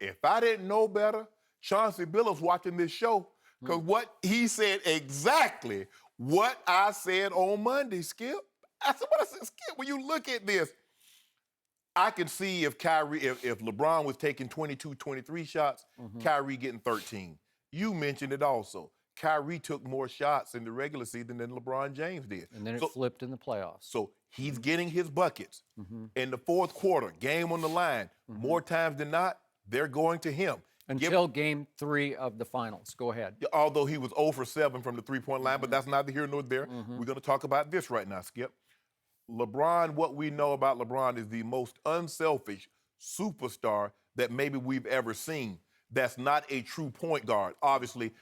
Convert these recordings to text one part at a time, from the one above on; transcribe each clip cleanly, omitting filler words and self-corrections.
if I didn't know better, Chauncey Billups watching this show, because what he said exactly what I said on Monday, Skip. I said, Skip, when you look at this, I can see if LeBron was taking 22, 23 shots, Kyrie getting 13. You mentioned it also. Kyrie took more shots in the regular season than LeBron James did. And then it flipped in the playoffs. So he's getting his buckets. In the fourth quarter, game on the line, more times than not, they're going to him. Until game 3 of the finals. Go ahead. Although he was 0 for 7 from the three-point line, but that's neither here nor there. We're going to talk about this right now, Skip. LeBron, what we know about LeBron is the most unselfish superstar that maybe we've ever seen. That's not a true point guard. Obviously,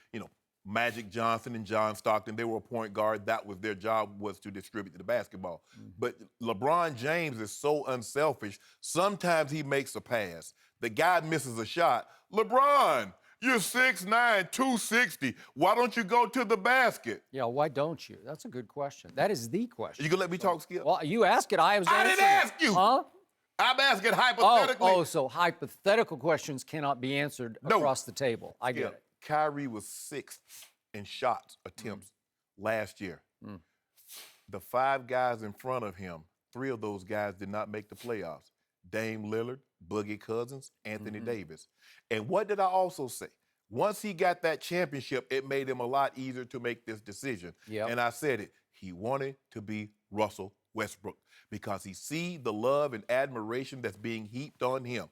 Magic Johnson and John Stockton, they were a point guard. That was their job, was to distribute the basketball. But LeBron James is so unselfish, sometimes he makes a pass. The guy misses a shot. LeBron, you're 6'9", 260. Why don't you go to the basket? Yeah, why don't you? That's a good question. That is the question. You gonna let me talk, Skip? Well, you ask it. I didn't ask you. Huh? I'm asking hypothetically. Oh, so hypothetical questions cannot be answered across the table. I get it. Kyrie was 6th in shots attempts last year. The 5 guys in front of him, 3 of those guys did not make the playoffs. Dame Lillard, Boogie Cousins, Anthony Davis. And what did I also say? Once he got that championship, it made him a lot easier to make this decision. And I said it. He wanted to be Russell Westbrook because he see the love and admiration that's being heaped on him.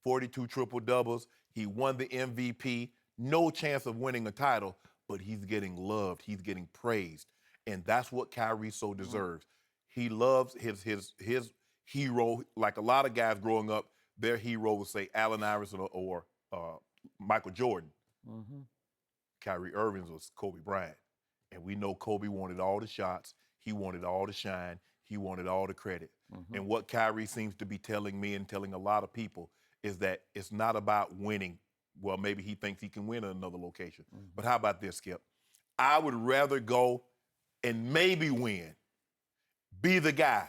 42 triple-doubles. He won the MVP. No chance of winning a title, but he's getting loved. He's getting praised. And that's what Kyrie so deserves. He loves his hero. Like a lot of guys growing up, their hero would say Allen Iverson or Michael Jordan. Kyrie Irving was Kobe Bryant. And we know Kobe wanted all the shots. He wanted all the shine. He wanted all the credit. And what Kyrie seems to be telling me and telling a lot of people is that it's not about winning. Well, maybe he thinks he can win in another location. But how about this, Skip? I would rather go and maybe win, be the guy,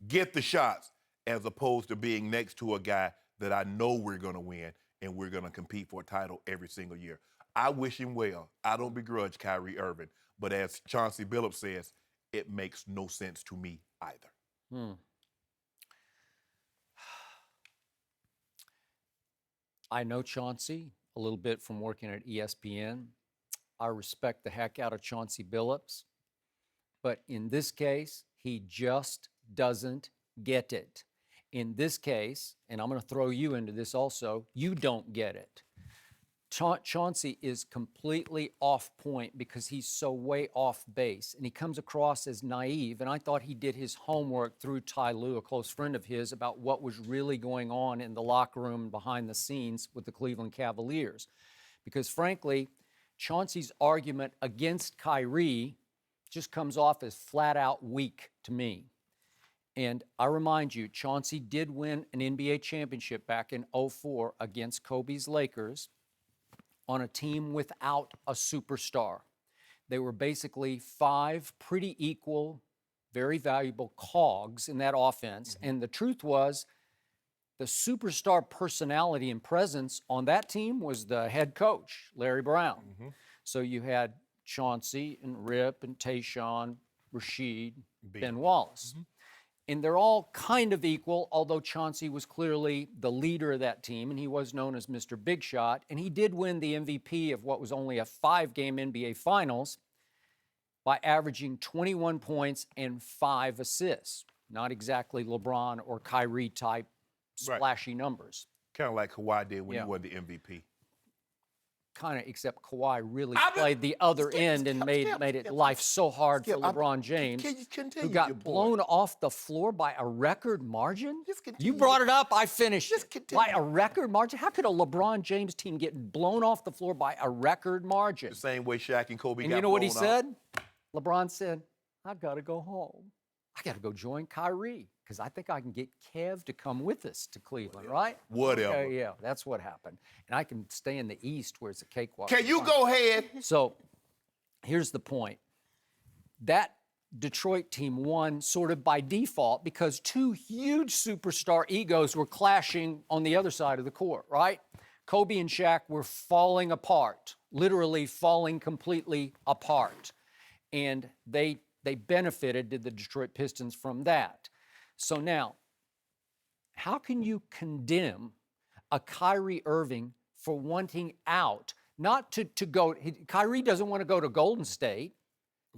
get the shots, as opposed to being next to a guy that I know we're going to win and we're going to compete for a title every single year. I wish him well. I don't begrudge Kyrie Irving. But as Chauncey Billups says, it makes no sense to me either. I know Chauncey a little bit from working at ESPN. I respect the heck out of Chauncey Billups. But in this case, he just doesn't get it. In this case, and I'm going to throw you into this also, you don't get it. Chauncey is completely off point because he's so way off base, and he comes across as naive, and I thought he did his homework through Ty Lue, a close friend of his, about what was really going on in the locker room behind the scenes with the Cleveland Cavaliers. Because frankly, Chauncey's argument against Kyrie just comes off as flat out weak to me. And I remind you, Chauncey did win an NBA championship back in 2004 against Kobe's Lakers on a team without a superstar. They were basically 5 pretty equal, very valuable cogs in that offense. And the truth was, the superstar personality and presence on that team was the head coach, Larry Brown. So you had Chauncey and Rip and Tayshaun, Rasheed, Ben Wallace. And they're all kind of equal, although Chauncey was clearly the leader of that team, and he was known as Mr. Big Shot, and he did win the MVP of what was only a 5-game NBA Finals by averaging 21 points and 5 assists. Not exactly LeBron or Kyrie type splashy numbers. Kind of like Kawhi did when he won the MVP. Kind of, except Kawhi really played the other end and made it life so hard for LeBron James, who got blown off the floor by a record margin. You brought it up, I finished it. By a record margin? How could a LeBron James team get blown off the floor by a record margin? The same way Shaq and Kobe got blown off. And you know what he said? LeBron said, I got to go home. I got to go join Kyrie because I think I can get Kev to come with us to Cleveland, right? Whatever. Okay, yeah, that's what happened. And I can stay in the East where it's a cakewalk. Can you go ahead? So here's the point. That Detroit team won sort of by default because two huge superstar egos were clashing on the other side of the court, right? Kobe and Shaq were falling apart, literally falling completely apart. And they benefited, did the Detroit Pistons, from that. So now, how can you condemn a Kyrie Irving for wanting out, not to go? Kyrie doesn't want to go to Golden State.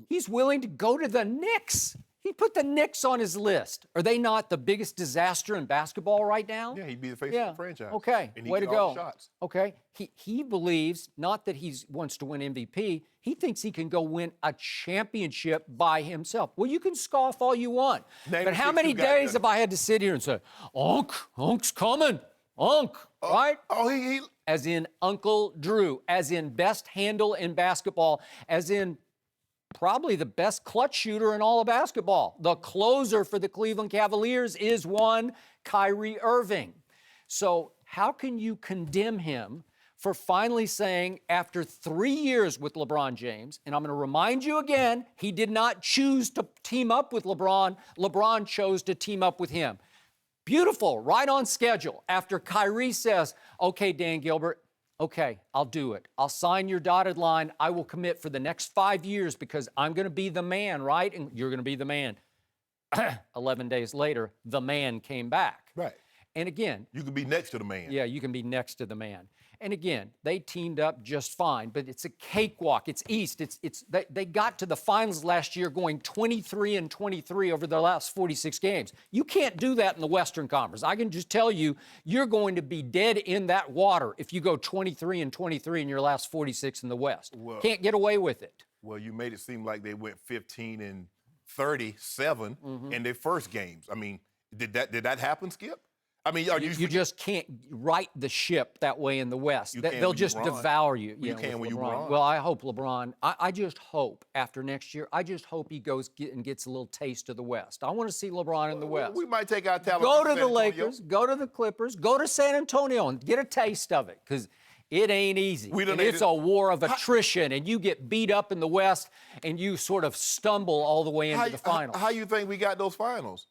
He's willing to go to the Knicks. He put the Knicks on his list. Are they not the biggest disaster in basketball right now? Yeah, he'd be the face of the franchise. Okay, and he way to get all go. the shots. Okay, he believes not that he wants to win MVP. He thinks he can go win a championship by himself. Well, you can scoff all you want, but how many days have I had to sit here and say, Unc's coming, right? Oh, As in Uncle Drew, as in best handle in basketball, as in probably the best clutch shooter in all of basketball. The closer for the Cleveland Cavaliers is one Kyrie Irving. So how can you condemn him for finally saying, after 3 years with LeBron James, and I'm going to remind you again, he did not choose to team up with LeBron. LeBron chose to team up with him. Beautiful, right on schedule. After Kyrie says, okay, Dan Gilbert, okay, I'll do it. I'll sign your dotted line. I will commit for the next 5 years because I'm going to be the man, right? And you're going to be the man. 11 days later, the man came back. Right. And again, you can be next to the man. Yeah, you can be next to the man. And again, they teamed up just fine, but it's a cakewalk. It's East. They got to the finals last year going 23-23 over the last 46 games. You can't do that in the Western Conference. I can just tell you, you're going to be dead in that water if you go 23-23 in your last 46 in the West. Well, can't get away with it. Well, you made it seem like they went 15-37 in their first games. I mean, did that happen, Skip? I mean, you just can't right the ship that way in the West. They'll just devour you. You can when you run. Well, I hope LeBron, I just hope after next year, I just hope he goes and gets a little taste of the West. I want to see LeBron in the West. We might take our talent. Go to the Lakers, go to the Clippers, go to San Antonio and get a taste of it, because it ain't easy. It's a war of attrition, and you get beat up in the West, and you sort of stumble all the way into the finals. How you think we got those finals?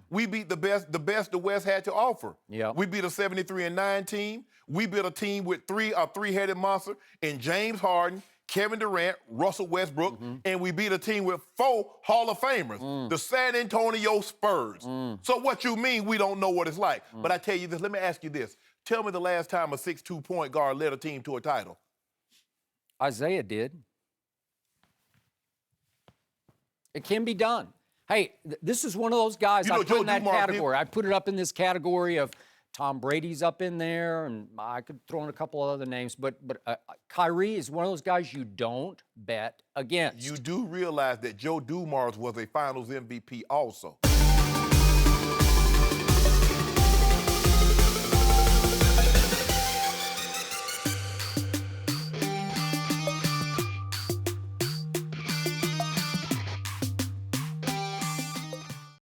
We beat the best the West had to offer. Yep. We beat a 73-9 team. We beat a team with a three-headed monster in James Harden, Kevin Durant, Russell Westbrook, and we beat a team with 4 Hall of Famers, the San Antonio Spurs. So what you mean we don't know what it's like? But I tell you this, let me ask you this. Tell me the last time a 6'2" point guard led a team to a title. Isaiah did. It can be done. Hey, this is one of those guys I put in that category. I put it up in this category of Tom Brady's up in there, and I could throw in a couple of other names, but Kyrie is one of those guys you don't bet against. You do realize that Joe Dumars was a Finals MVP also.